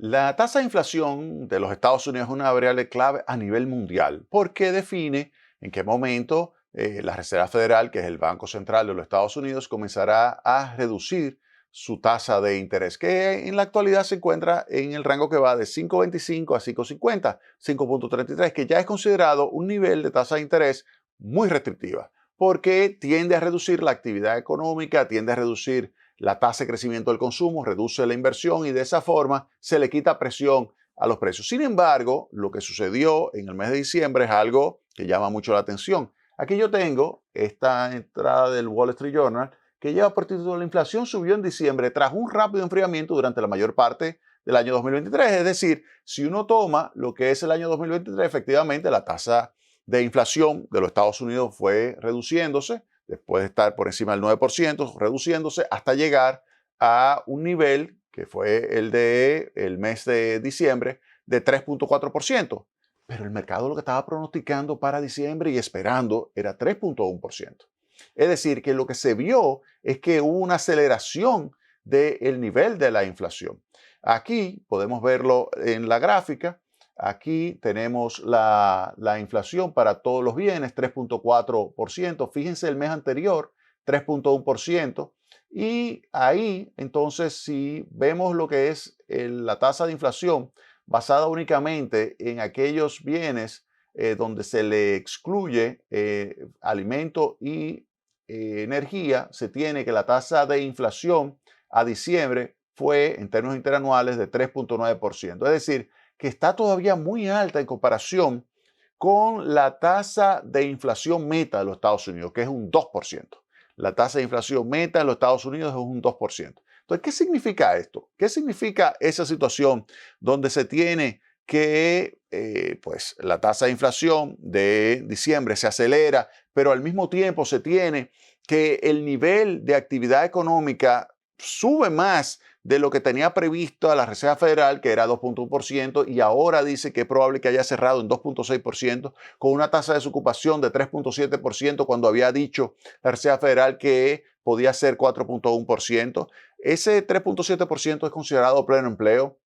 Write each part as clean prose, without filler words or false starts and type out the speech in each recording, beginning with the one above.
La tasa de inflación de los Estados Unidos es una variable clave a nivel mundial porque define en qué momento la Reserva Federal, que es el Banco Central de los Estados Unidos, comenzará a reducir su tasa de interés, que en la actualidad se encuentra en el rango que va de 5,25 a 5,50, 5,33, que ya es considerado un nivel de tasa de interés muy restrictiva, porque tiende a reducir la actividad económica, tiende a reducir la tasa de crecimiento del consumo, reduce la inversión y de esa forma se le quita presión a los precios. Sin embargo, lo que sucedió en el mes de diciembre es algo que llama mucho la atención. Aquí yo tengo esta entrada del Wall Street Journal que lleva por título: la inflación subió en diciembre tras un rápido enfriamiento durante la mayor parte del año 2023. Es decir, si uno toma lo que es el año 2023, efectivamente la tasa de inflación de los Estados Unidos fue reduciéndose después de estar por encima del 9%, reduciéndose hasta llegar a un nivel que fue el del mes de diciembre de 3,4%. Pero el mercado lo que estaba pronosticando para diciembre y esperando era 3,1%. Es decir, que lo que se vio es que hubo una aceleración del nivel de la inflación. Aquí podemos verlo en la gráfica. Aquí tenemos la inflación para todos los bienes, 3,4%. Fíjense el mes anterior, 3,1%. Y ahí, entonces, si vemos lo que es la tasa de inflación basada únicamente en aquellos bienes donde se le excluye alimento y energía, se tiene que la tasa de inflación a diciembre fue, en términos interanuales, de 3,9%. Es decir, que está todavía muy alta en comparación con la tasa de inflación meta de los Estados Unidos, que es un 2%. La tasa de inflación meta en los Estados Unidos es un 2%. Entonces, ¿qué significa esto? ¿Qué significa esa situación donde se tiene que pues, la tasa de inflación de diciembre se acelera, pero al mismo tiempo se tiene que el nivel de actividad económica sube más de lo que tenía previsto a la Reserva Federal, que era 2,1%, y ahora dice que es probable que haya cerrado en 2,6%, con una tasa de desocupación de 3,7%, cuando había dicho la Reserva Federal que podía ser 4,1%. Ese 3,7% es considerado pleno empleo.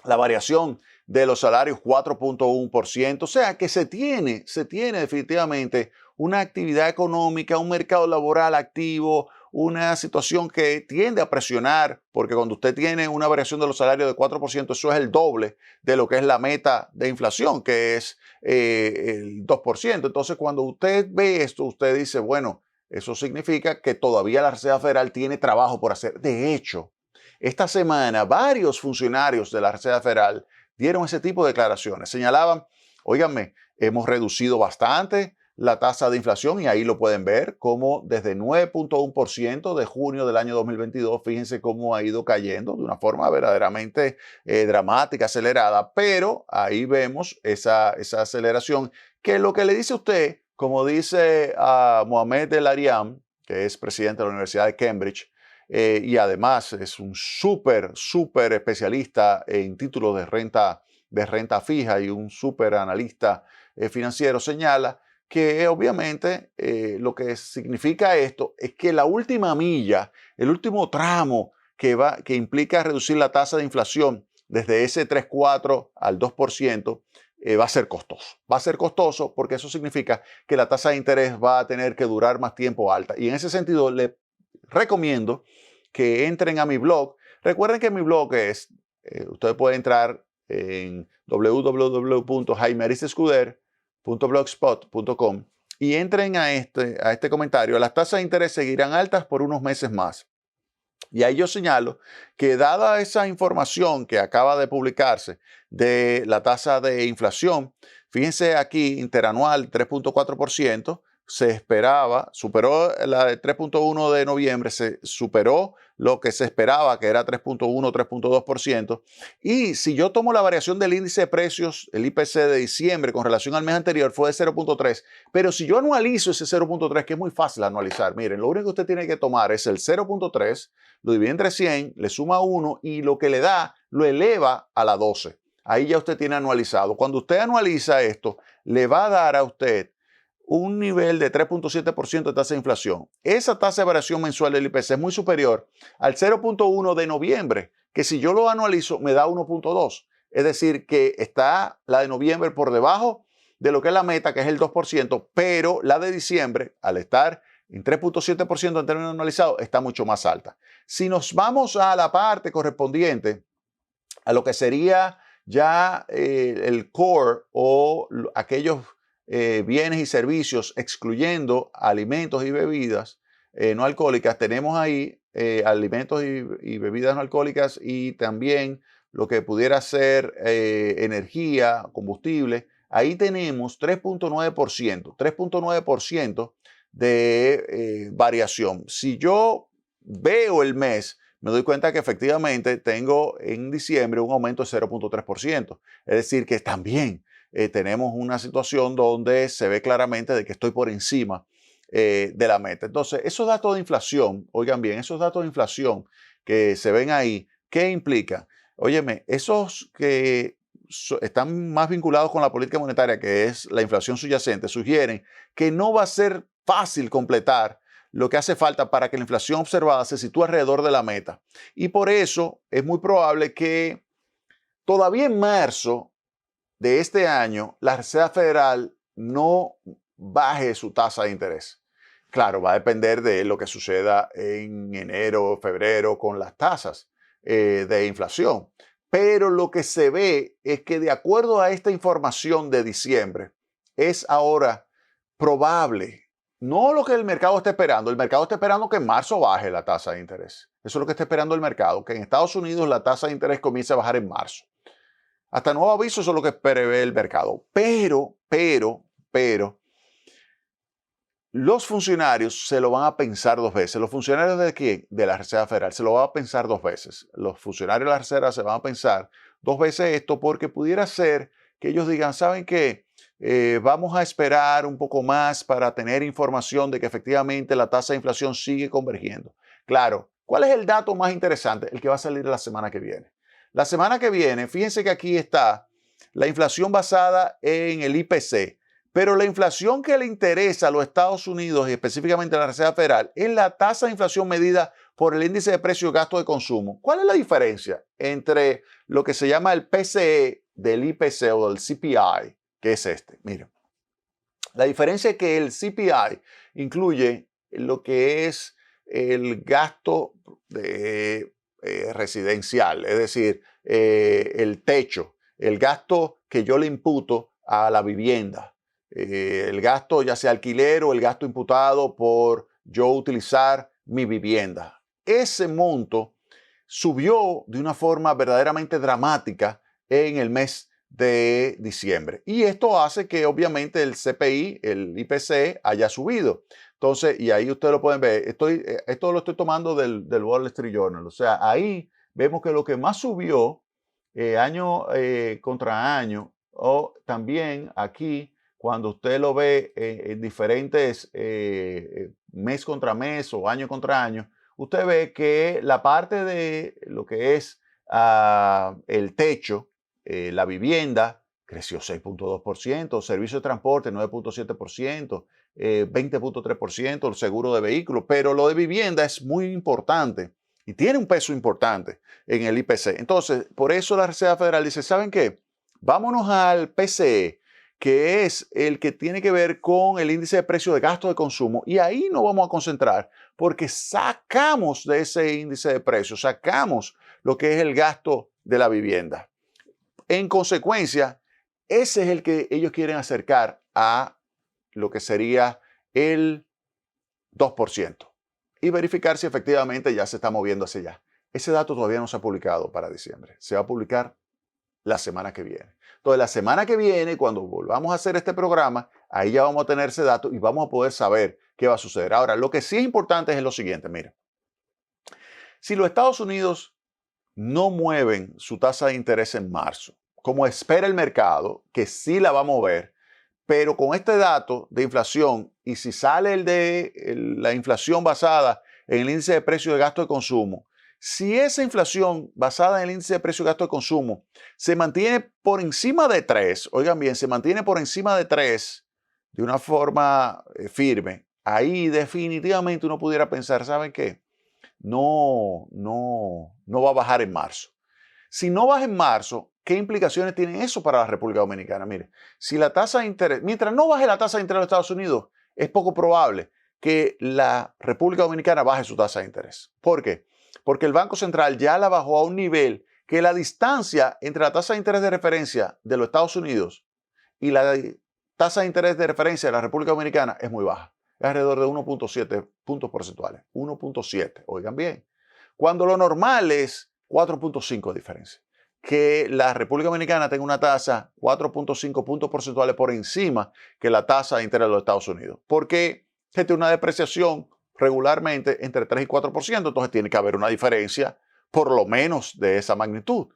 La variación de los salarios 4,1%, o sea que se tiene definitivamente una actividad económica, un mercado laboral activo, una situación que tiende a presionar, porque cuando usted tiene una variación de los salarios de 4%, eso es el doble de lo que es la meta de inflación, que es el 2%. Entonces, cuando usted ve esto, usted dice, bueno, eso significa que todavía la Reserva Federal tiene trabajo por hacer. De hecho, esta semana varios funcionarios de la Reserva Federal dieron ese tipo de declaraciones. Señalaban, óiganme, hemos reducido bastante la tasa de inflación y ahí lo pueden ver, como desde 9,1% de junio del año 2022, fíjense cómo ha ido cayendo de una forma verdaderamente dramática, acelerada, pero ahí vemos esa aceleración, que lo que le dice a usted, como dice a Mohamed El-Arian, que es presidente de la Universidad de Cambridge, y además es un súper especialista en títulos de renta fija y un súper analista financiero, señala que obviamente lo que significa esto es que la última milla, el último tramo que implica reducir la tasa de inflación desde ese 3,4 al 2%, va a ser costoso. Va a ser costoso porque eso significa que la tasa de interés va a tener que durar más tiempo alta. Y en ese sentido le recomiendo que entren a mi blog. Recuerden que mi blog es, usted puede entrar en www.jaimearisescuder.blogspot.com y entren a este comentario. Las tasas de interés seguirán altas por unos meses más. Y ahí yo señalo que dada esa información que acaba de publicarse de la tasa de inflación, fíjense aquí, interanual 3,4%, se esperaba, superó la de 3,1 de noviembre, se superó lo que se esperaba, que era 3,1, 3,2%. Y si yo tomo la variación del índice de precios, el IPC de diciembre con relación al mes anterior, fue de 0,3. Pero si yo anualizo ese 0,3, que es muy fácil anualizar, miren, lo único que usted tiene que tomar es el 0,3, lo divide entre 100, le suma 1 y lo que le da lo eleva a la 12. Ahí ya usted tiene anualizado. Cuando usted anualiza esto, le va a dar a usted un nivel de 3,7% de tasa de inflación. Esa tasa de variación mensual del IPC es muy superior al 0,1 de noviembre, que si yo lo anualizo me da 1.2. Es decir, que está la de noviembre por debajo de lo que es la meta, que es el 2%, pero la de diciembre, al estar en 3.7% en términos anualizados, está mucho más alta. Si nos vamos a la parte correspondiente a lo que sería ya el core o aquellos bienes y servicios, excluyendo alimentos y bebidas no alcohólicas, tenemos ahí alimentos y bebidas no alcohólicas y también lo que pudiera ser energía, combustible. Ahí tenemos 3.9% de variación. Si yo veo el mes, me doy cuenta que efectivamente tengo en diciembre un aumento de 0.3%. Es decir, que también tenemos una situación donde se ve claramente de que estoy por encima de la meta. Entonces, esos datos de inflación, oigan bien, esos datos de inflación que se ven ahí, ¿qué implica? Óyeme, esos que están más vinculados con la política monetaria, que es la inflación subyacente, sugieren que no va a ser fácil completar lo que hace falta para que la inflación observada se sitúe alrededor de la meta. Y por eso es muy probable que todavía en marzo de este año la Reserva Federal no baje su tasa de interés. Claro, va a depender de lo que suceda en enero, febrero con las tasas de inflación. Pero lo que se ve es que de acuerdo a esta información de diciembre, es ahora probable, no lo que el mercado está esperando que en marzo baje la tasa de interés. Eso es lo que está esperando el mercado, que en Estados Unidos la tasa de interés comience a bajar en marzo. Hasta nuevo aviso, eso es lo que prevé el mercado. Pero, los funcionarios se lo van a pensar dos veces. ¿Los funcionarios de qué? De la Reserva Federal. Se lo van a pensar dos veces. Los funcionarios de la Reserva se van a pensar dos veces esto porque pudiera ser que ellos digan, ¿saben qué? Vamos a esperar un poco más para tener información de que efectivamente la tasa de inflación sigue convergiendo. Claro, ¿cuál es el dato más interesante? El que va a salir la semana que viene. La semana que viene, fíjense que aquí está la inflación basada en el IPC. Pero la inflación que le interesa a los Estados Unidos y específicamente a la Reserva Federal es la tasa de inflación medida por el índice de precios y gasto de consumo. ¿Cuál es la diferencia entre lo que se llama el PCE del IPC o del CPI, que es este? Miren, la diferencia es que el CPI incluye lo que es el gasto residencial, es decir, el techo, el gasto que yo le imputo a la vivienda. El gasto ya sea alquiler o el gasto imputado por yo utilizar mi vivienda. Ese monto subió de una forma verdaderamente dramática en el mes de diciembre. Y esto hace que obviamente el CPI, el IPC, haya subido. Entonces, y ahí ustedes lo pueden ver, esto lo estoy tomando del Wall Street Journal. O sea, ahí vemos que lo que más subió año contra año, o también aquí, cuando usted lo ve en diferentes mes contra mes o año contra año, usted ve que la parte de lo que es el techo, la vivienda, creció 6.2%, servicio de transporte 9.7%, 20.3%, el seguro de vehículos, pero lo de vivienda es muy importante y tiene un peso importante en el IPC. Entonces, por eso la Reserva Federal dice, ¿saben qué? Vámonos al PCE, que es el que tiene que ver con el índice de precio de gasto de consumo. Y ahí nos vamos a concentrar porque sacamos de ese índice de precios, sacamos lo que es el gasto de la vivienda. En consecuencia, ese es el que ellos quieren acercar a lo que sería el 2% y verificar si efectivamente ya se está moviendo hacia allá. Ese dato todavía no se ha publicado para diciembre. Se va a publicar la semana que viene. Entonces, la semana que viene, cuando volvamos a hacer este programa, ahí ya vamos a tener ese dato y vamos a poder saber qué va a suceder. Ahora, lo que sí es importante es lo siguiente, miren. Si los Estados Unidos no mueven su tasa de interés en marzo, como espera el mercado, que sí la va a mover, pero con este dato de inflación y si sale la inflación basada en el índice de precio de gasto de consumo, si esa inflación basada en el índice de precio de gasto de consumo se mantiene por encima de 3, oigan bien, se mantiene por encima de 3 de una forma firme, ahí definitivamente uno pudiera pensar, ¿saben qué? no va a bajar en marzo. Si no baja en marzo, ¿qué implicaciones tiene eso para la República Dominicana? Mire, si la tasa de interés, mientras no baje la tasa de interés de los Estados Unidos, es poco probable que la República Dominicana baje su tasa de interés. ¿Por qué? Porque el Banco Central ya la bajó a un nivel que la distancia entre la tasa de interés de referencia de los Estados Unidos y la tasa de interés de referencia de la República Dominicana es muy baja. Es alrededor de 1.7 puntos porcentuales. 1.7, oigan bien. Cuando lo normal es 4.5 de diferencia. Que la República Dominicana tenga una tasa 4.5 puntos porcentuales por encima que la tasa de interés de los Estados Unidos. Porque tiene una depreciación regularmente entre 3 y 4%, entonces tiene que haber una diferencia por lo menos de esa magnitud,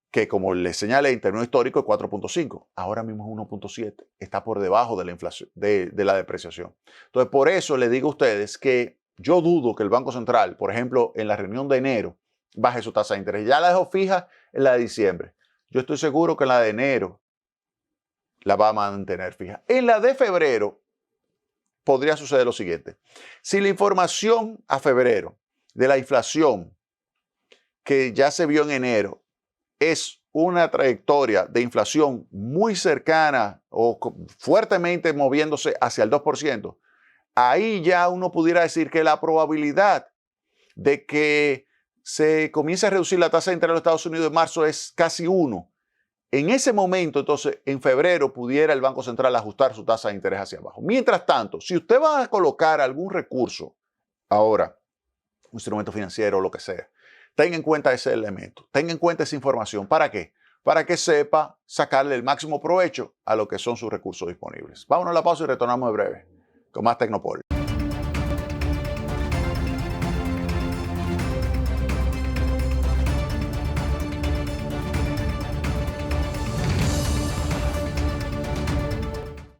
que como les señalé en términos históricos es 4.5, ahora mismo es 1.7, está por debajo de la inflación, de la depreciación. Entonces por eso les digo a ustedes que yo dudo que el Banco Central, por ejemplo, en la reunión de enero, baje su tasa de interés. Ya la dejó fija en la de diciembre. Yo estoy seguro que en la de enero la va a mantener fija. En la de febrero podría suceder lo siguiente. Si la información a febrero de la inflación que ya se vio en enero es una trayectoria de inflación muy cercana o fuertemente moviéndose hacia el 2%, ahí ya uno pudiera decir que la probabilidad de que se comience a reducir la tasa de interés de los Estados Unidos en marzo es casi 1. En ese momento, entonces, en febrero pudiera el Banco Central ajustar su tasa de interés hacia abajo. Mientras tanto, si usted va a colocar algún recurso ahora, un instrumento financiero o lo que sea, tenga en cuenta ese elemento, tenga en cuenta esa información. ¿Para qué? Para que sepa sacarle el máximo provecho a lo que son sus recursos disponibles. Vámonos a la pausa y retornamos en breve con más Tecnopol.